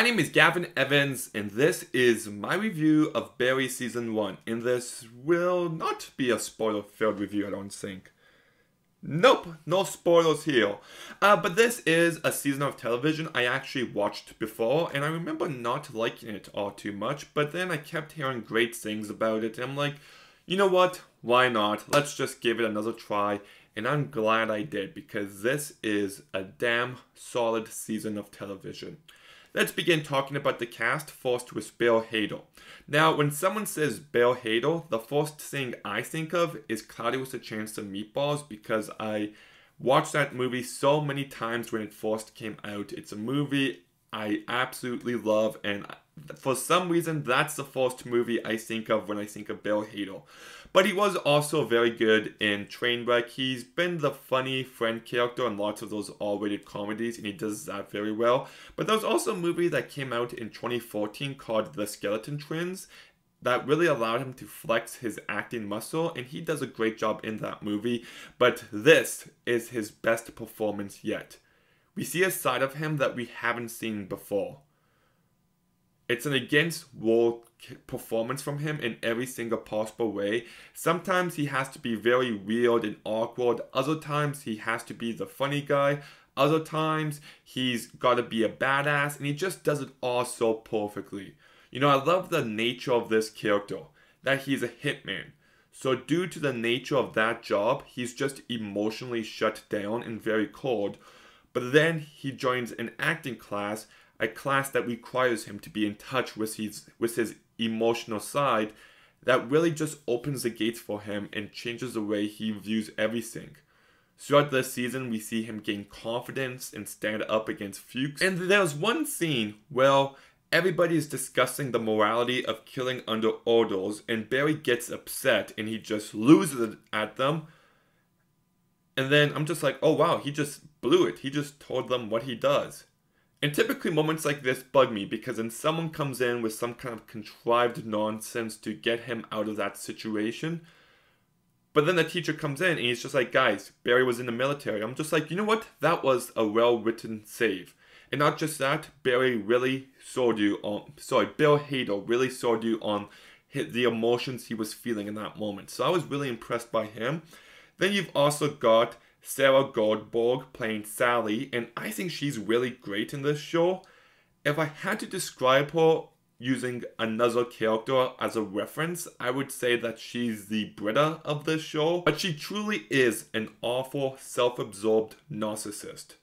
My name is Gavin Evans, and this is my review of Barry Season 1. And this will not be a spoiler-filled review, I don't think. Nope, no spoilers here. But this is a season of television I actually watched before, and I remember not liking it all too much, but then I kept hearing great things about it, and I'm like, you know what, why not? Let's just give it another try, and I'm glad I did, because this is a damn solid season of television. Let's begin talking about the cast, first with Bill Hader. Now, when someone says Bill Hader, the first thing I think of is Cloudy with a Chance of Meatballs, because I watched that movie so many times when it first came out. It's a movie I absolutely love, and for some reason, that's the first movie I think of when I think of Bill Hader. But he was also very good in Trainwreck. He's been the funny friend character in lots of those R-rated comedies, and he does that very well. But there was also a movie that came out in 2014 called The Skeleton Twins that really allowed him to flex his acting muscle, and he does a great job in that movie. But this is his best performance yet. We see a side of him that we haven't seen before. It's an against-world performance from him in every single possible way. Sometimes he has to be very weird and awkward. Other times he has to be the funny guy. Other times he's got to be a badass, and he just does it all so perfectly. You know, I love the nature of this character, that he's a hitman. So due to the nature of that job, he's just emotionally shut down and very cold. But then he joins an acting class, a class that requires him to be in touch with his emotional side, that really just opens the gates for him and changes the way he views everything. Throughout this season, we see him gain confidence and stand up against Fuchs. And there's one scene where everybody is discussing the morality of killing under orders, and Barry gets upset and he just loses it at them. And then I'm just like, oh wow, he just blew it. He just told them what he does. And typically moments like this bug me, because then someone comes in with some kind of contrived nonsense to get him out of that situation. But then the teacher comes in and he's just like, guys, Barry was in the military. I'm just like, you know what? That was a well-written save. And not just that, Bill Hader really sold you on the emotions he was feeling in that moment. So I was really impressed by him. Then you've also got Sarah Goldberg playing Sally, and I think she's really great in this show. If I had to describe her using another character as a reference, I would say that she's the Britta of this show, but she truly is an awful, self-absorbed narcissist.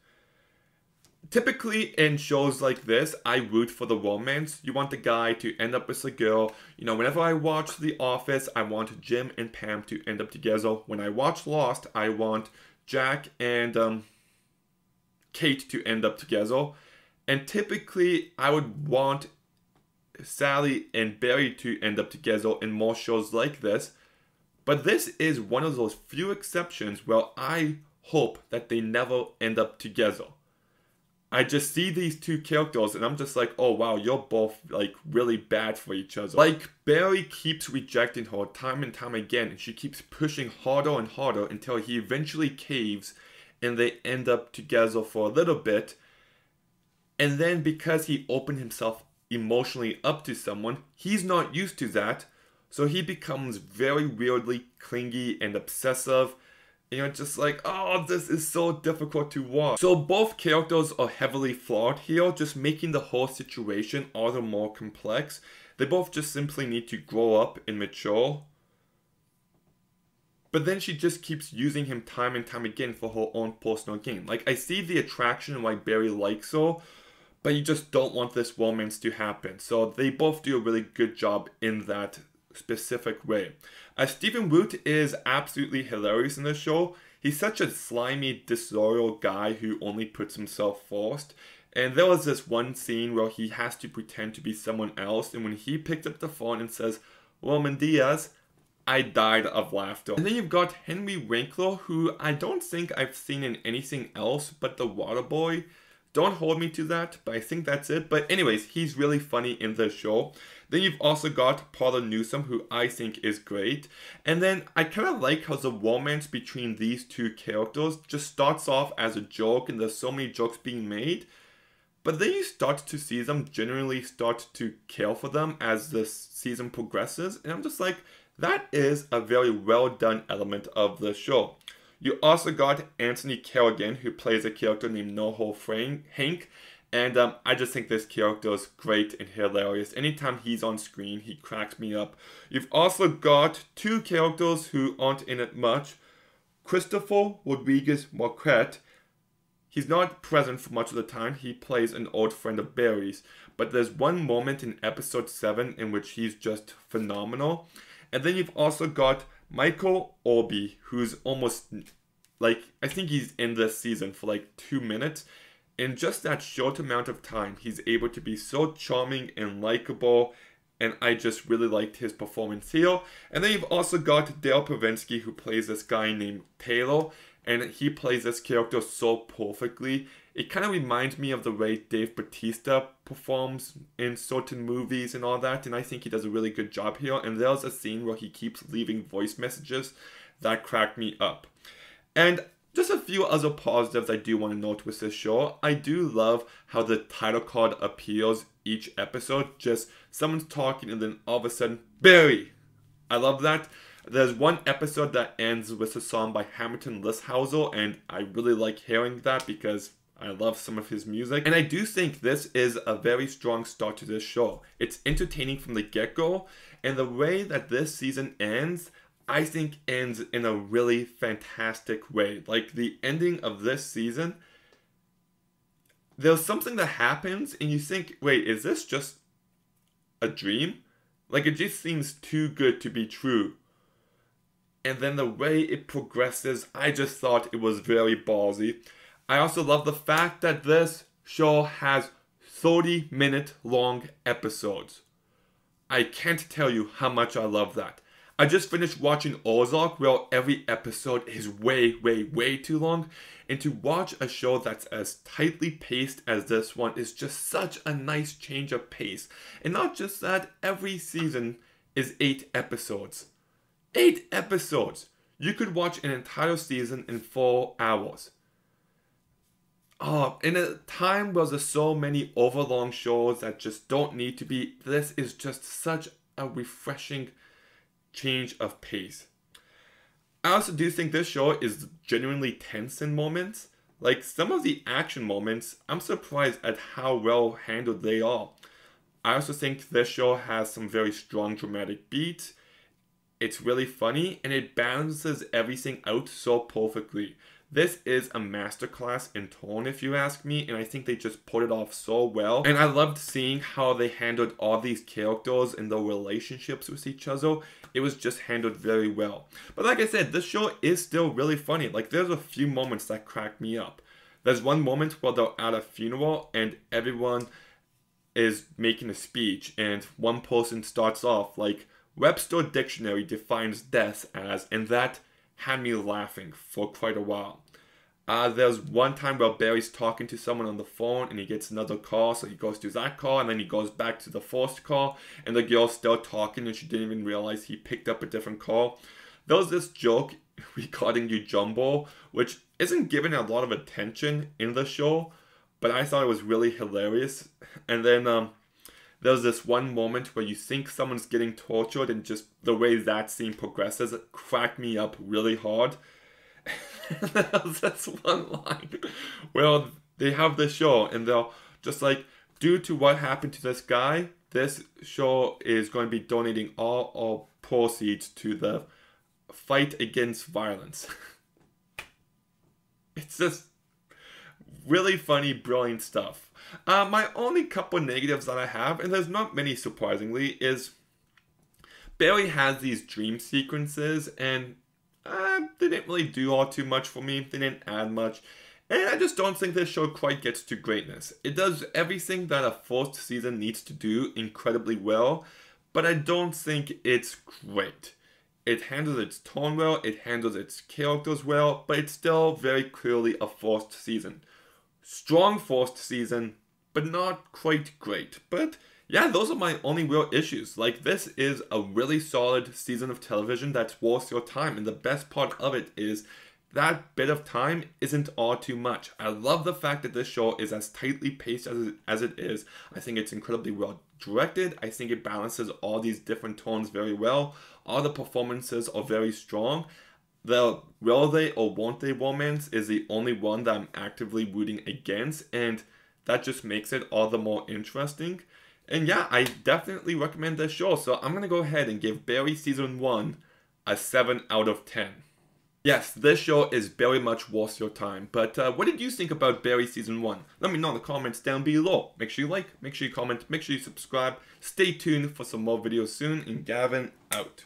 Typically in shows like this, I root for the romance. You want the guy to end up with a girl. You know, whenever I watch The Office, I want Jim and Pam to end up together. When I watch Lost, I want Jack and Kate to end up together. And typically, I would want Sally and Barry to end up together in more shows like this. But this is one of those few exceptions where I hope that they never end up together. I just see these two characters and I'm just like, oh wow, you're both like really bad for each other. Like, Barry keeps rejecting her time and time again, and she keeps pushing harder and harder until he eventually caves and they end up together for a little bit. And then because he opened himself emotionally up to someone, he's not used to that. So he becomes very weirdly clingy and obsessive. And you're just like, oh, this is so difficult to watch. So both characters are heavily flawed here, just making the whole situation all the more complex. They both just simply need to grow up and mature. But then she just keeps using him time and time again for her own personal gain. Like, I see the attraction and why Barry likes her, but you just don't want this romance to happen. So they both do a really good job in that specific way. Stephen Root is absolutely hilarious in this show. He's such a slimy, disloyal guy who only puts himself first. And there was this one scene where he has to pretend to be someone else, and when he picked up the phone and says, Roman Diaz, I died of laughter. And then you've got Henry Winkler, who I don't think I've seen in anything else but The Waterboy. Don't hold me to that, but I think that's it. But anyways, he's really funny in this show. Then you've also got Paula Newsome, who I think is great. And then I kind of like how the romance between these two characters just starts off as a joke, and there's so many jokes being made. but then you start to see them genuinely start to care for them as the season progresses, and I'm just like, that is a very well done element of the show. You also got Anthony Kerrigan, who plays a character named Noho Hank, and I just think this character is great and hilarious. Anytime he's on screen, he cracks me up. You've also got two characters who aren't in it much. Christopher Rodriguez Marquette. He's not present for much of the time. He plays an old friend of Barry's. But there's one moment in episode 7 in which he's just phenomenal. And then you've also got Michael Orby, who's almost, like, I think he's in this season for like 2 minutes. In just that short amount of time, he's able to be so charming and likable, and I just really liked his performance here. And then you've also got Dale Provensky, who plays this guy named Taylor, and he plays this character so perfectly. It kind of reminds me of the way Dave Bautista performs in certain movies and all that, and I think he does a really good job here. And there's a scene where he keeps leaving voice messages that cracked me up. And just a few other positives I do want to note with this show. I do love how the title card appears each episode. Just someone's talking and then all of a sudden, Barry! I love that. There's one episode that ends with a song by Hamilton Lisshauser, and I really like hearing that because I love some of his music. And I do think this is a very strong start to this show. It's entertaining from the get-go, and the way that this season ends, I think ends in a really fantastic way. Like, the ending of this season, there's something that happens and you think, wait, is this just a dream? Like, it just seems too good to be true. And then the way it progresses, I just thought it was very ballsy. I also love the fact that this show has 30-minute long episodes. I can't tell you how much I love that. I just finished watching Ozark, where every episode is way too long. And to watch a show that's as tightly paced as this one is just such a nice change of pace. And not just that, every season is 8 episodes. 8 episodes! You could watch an entire season in 4 hours. Oh, in a time where there's so many overlong shows that just don't need to be, this is just such a refreshing change of pace. I also do think this show is genuinely tense in moments. Like, some of the action moments, I'm surprised at how well handled they are. I also think this show has some very strong dramatic beats. It's really funny, and it balances everything out so perfectly. This is a masterclass in tone, if you ask me, and I think they just put it off so well. And I loved seeing how they handled all these characters and their relationships with each other. It was just handled very well. But like I said, this show is still really funny. Like, there's a few moments that crack me up. There's one moment where they're at a funeral and everyone is making a speech, and one person starts off like, Webster Dictionary defines death as, and that had me laughing for quite a while. There's one time where Barry's talking to someone on the phone and he gets another call, so he goes to that call and then he goes back to the first call, and the girl's still talking and she didn't even realize he picked up a different call. There was this joke regarding Yojimbo, which isn't given a lot of attention in the show, but I thought it was really hilarious. And then there's this one moment where you think someone's getting tortured, and just the way that scene progresses, it cracked me up really hard. There's this one line where they have this show and they're just like, due to what happened to this guy, this show is going to be donating all our proceeds to the fight against violence. It's just really funny, brilliant stuff. My only couple negatives that I have, and there's not many surprisingly, is Barry has these dream sequences, and they didn't really do all too much for me. They didn't add much. And I just don't think this show quite gets to greatness. It does everything that a first season needs to do incredibly well, but I don't think it's great. It handles its tone well, it handles its characters well, but it's still very clearly a first season. Strong first season, but not quite great. But yeah, those are my only real issues. Like, this is a really solid season of television that's worth your time, and the best part of it is that bit of time isn't all too much. I love the fact that this show is as tightly paced as it is. I think it's incredibly well directed. I think it balances all these different tones very well. All the performances are very strong. The will they or won't they romance is the only one that I'm actively rooting against, and that just makes it all the more interesting. And yeah, I definitely recommend this show, so I'm gonna go ahead and give Barry Season 1 a 7 out of 10. Yes, this show is very much worth your time, but what did you think about Barry Season 1? Let me know in the comments down below. Make sure you like, make sure you comment, make sure you subscribe. Stay tuned for some more videos soon, and Gavin out.